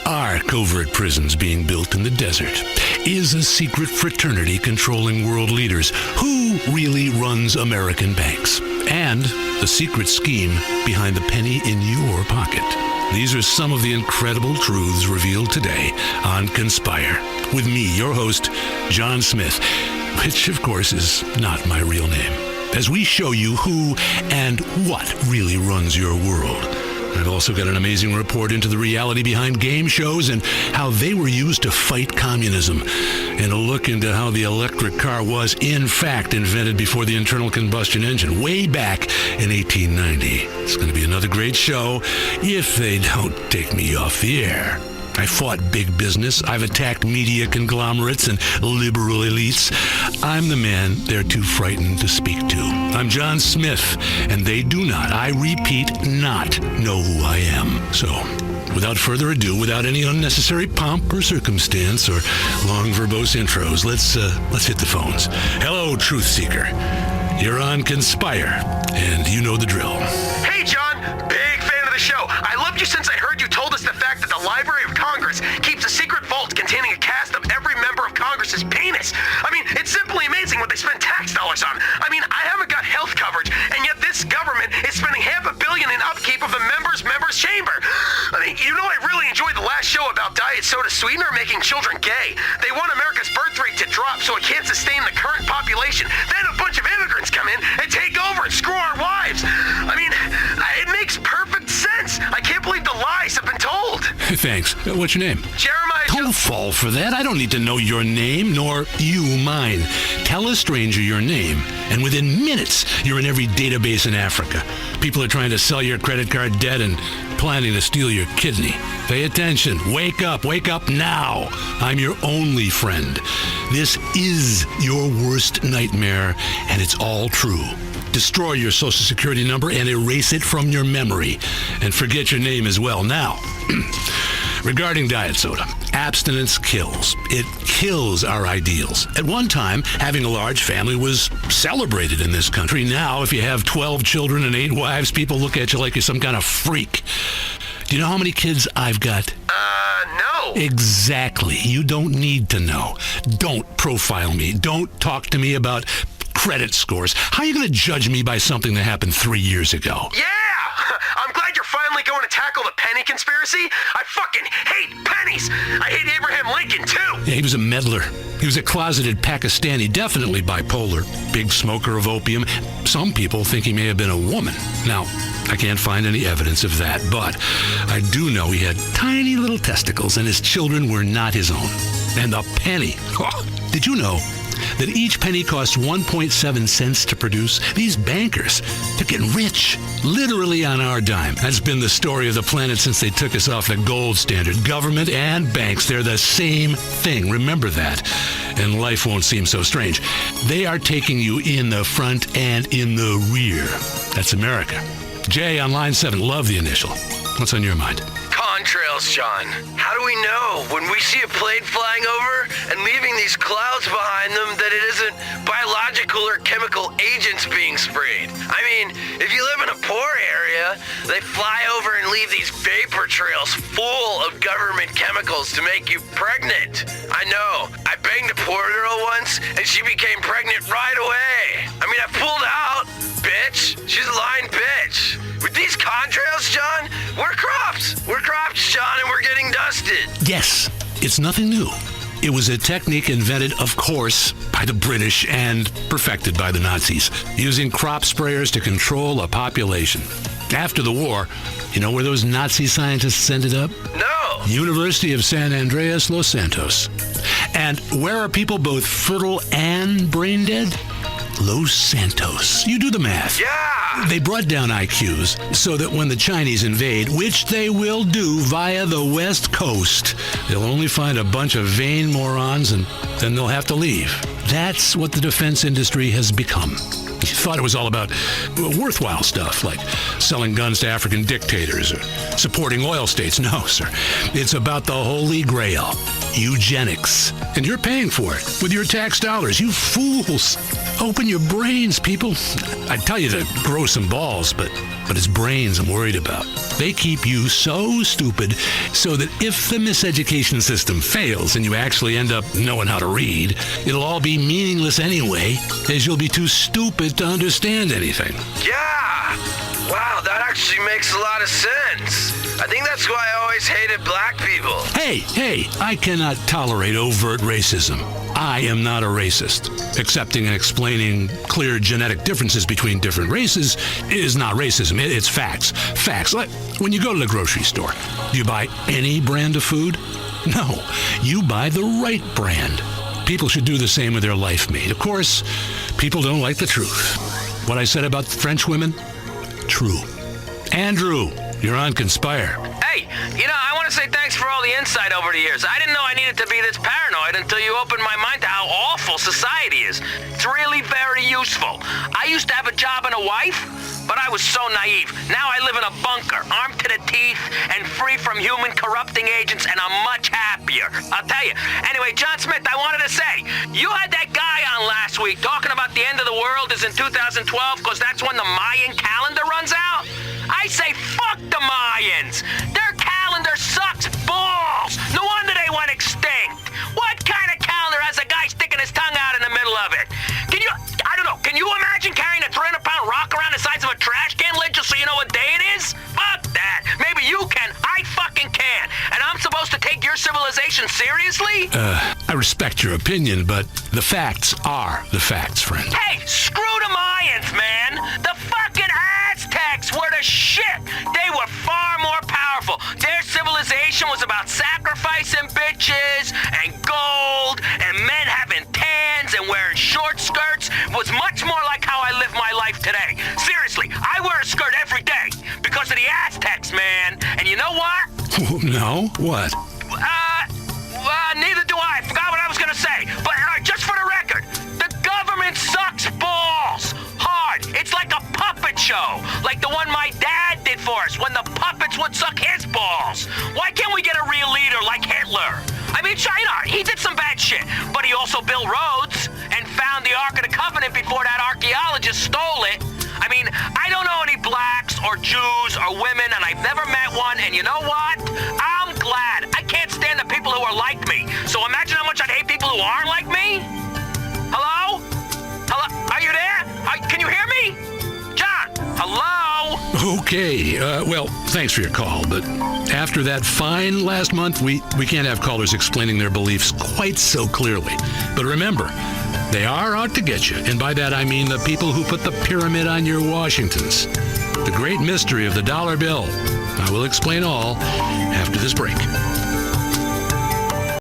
Are covert prisons being built in the desert? Is a secret fraternity controlling world leaders? Who really runs American banks? And the secret scheme behind the penny in your pocket. These are some of the incredible truths revealed today on Conspire. With me, your host, John Smith, which of course is not my real name, as we show you who and what really runs your world. I've also got an amazing report into the reality behind game shows and how they were used to fight communism, and a look into how the electric car was, in fact, invented before the internal combustion engine, way back in 1890. It's going to be another great show if they don't take me off the air. I fought big business. I've attacked media conglomerates and liberal elites. I'm the man they're too frightened to speak to. I'm John Smith, and they do not, I repeat, not know who I am. So, without further ado, without any unnecessary pomp or circumstance or long verbose intros, let's hit the phones. Hello, Truth Seeker. You're on Conspire, and you know the drill. Hey, John. Big fan of the show. I loved you since I heard you told us the fact that the Library of Congress keeps a secret vault containing a cast of every member of Congress's penis. I mean, it's simply amazing what they spend tax dollars on. I mean, I haven't got health coverage, and yet this government is spending $500 million in upkeep of the members' chamber. I mean, you know, I really enjoyed the last show about diet soda sweetener making children gay. They want America's birth rate to drop so it can't sustain the current population. Then a bunch of immigrants come in and take over and screw our wives. I mean, it makes perfect sense. I can't believe the lies have been told. Thanks. What's your name? Jeremiah. Don't fall for that. I don't need to know your name, nor you mine. Tell a stranger your name, and within minutes, you're in every database in Africa. People are trying to sell your credit card debt and planning to steal your kidney. Pay attention. Wake up now. I'm your only friend. This is your worst nightmare, and it's all true. Destroy your Social Security number and erase it from your memory. And forget your name as well. Now, regarding diet soda, abstinence kills. It kills our ideals. At one time, having a large family was celebrated in this country. Now, if you have 12 children and 8 wives, people look at you like you're some kind of freak. Do you know how many kids I've got? No. Exactly. You don't need to know. Don't profile me. Don't talk to me about credit scores. How are you going to judge me by something that happened 3 years ago? Yeah! I'm glad you're finally going to tackle the penny conspiracy. I fucking hate pennies! I hate Abraham Lincoln, too! Yeah, he was a meddler. He was a closeted Pakistani, definitely bipolar, big smoker of opium. Some people think he may have been a woman. Now, I can't find any evidence of that, but I do know he had tiny little testicles, and his children were not his own. And the penny. Oh, did you know that each penny costs 1.7 cents to produce? These bankers, they're getting rich, literally on our dime. That's been the story of the planet since they took us off the gold standard. Government and banks, they're the same thing. Remember that, and life won't seem so strange. They are taking you in the front and in the rear. That's America. Jay on line 7, love the initial. What's on your mind? Contrails, John. How do we know when we see a plane flying over and leaving these clouds behind them that it isn't biological or chemical agents being sprayed? I mean, if you live in a poor area, they fly over and leave these vapor trails full of government chemicals to make you pregnant. I know. I banged a poor girl once and she became pregnant right away. I mean, I pulled out, bitch. She's a lying bitch. With these contrails, John, we're crops. We're crops, John, and we're getting dusted. Yes, it's nothing new. It was a technique invented, of course, by the British and perfected by the Nazis, using crop sprayers to control a population. After the war, you know where those Nazi scientists ended up? No. University of San Andreas, Los Santos. And where are people both fertile and brain dead? Los Santos. You do the math. Yeah. They brought down IQs so that when the Chinese invade, which they will do via the West Coast, they'll only find a bunch of vain morons and then they'll have to leave. That's what the defense industry has become. You thought it was all about worthwhile stuff like selling guns to African dictators or supporting oil states. No, sir. It's about the Holy Grail. eugenics. And you're paying for it with your tax dollars. You fools. Open your brains, people. I'd tell you to grow some balls, but it's brains I'm worried about. They keep you so stupid so that if the miseducation system fails and you actually end up knowing how to read, it'll all be meaningless anyway, as you'll be too stupid to understand anything. Yeah! Wow, that actually makes a lot of sense. I think that's why I always hated black people. Hey, I cannot tolerate overt racism. I am not a racist. Accepting and explaining clear genetic differences between different races is not racism. It's facts. Facts. Like when you go to the grocery store, do you buy any brand of food? No, you buy the right brand. People should do the same with their life meat. Of course, people don't like the truth. What I said about French women? True. Andrew, you're on Conspire. Hey, I want to say thanks for all the insight over the years. I didn't know I needed to be this paranoid until you opened my mind to how awful society is. It's really very useful. I used to have a job and a wife, but I was so naive. Now I live in a bunker, armed to the teeth and free from human corrupting agents, and I'm much happier. I'll tell you. Anyway, John Smith, I wanted to say, you had that guy on last week talking about the end of the world is in 2012 because that's when the Mayan calendar runs out. I say fuck the Mayans. Their calendar sucks balls. No wonder they went extinct. What kind of calendar has a guy sticking his tongue out in the middle of it? Can you imagine carrying a 300-pound rock around the size of a trash can lid just so you know what day it is? Fuck that. Maybe you can. I fucking can. And I'm supposed to take your civilization seriously? I respect your opinion, but the facts are the facts, friend. Hey, screw the Mayans, man. The fucking Aztecs were the shit. They were far more powerful. Their civilization was about sacrificing bitches and gold and men having tans and wearing short skirts. It was much more like how I live my life today. Seriously, I wear a skirt every day because of the Aztecs, man. And you know what? No? What? Neither do I. Forgot what I was gonna say. But just for the record, the government sucks balls hard. It's like a puppet show, like the one my dad did for us when the puppets would suck his balls. Why can't we get a real leader like Hitler? I mean, China, he did some bad shit, but he also built roads and found the Ark of the Covenant before that archaeologist stole it. I mean, I don't know any blacks or Jews or women, and I've never met one, and you know what? I'm glad. I can't stand the people who are like me. So imagine how much I'd hate people who aren't like me. Hello? Hello? Are you there? Can you hear me? John? Hello? Okay, well, thanks for your call, but after that fine last month, we can't have callers explaining their beliefs quite so clearly. But remember, they are out to get you, and by that I mean the people who put the pyramid on your Washingtons. The great mystery of the dollar bill. I will explain all after this break.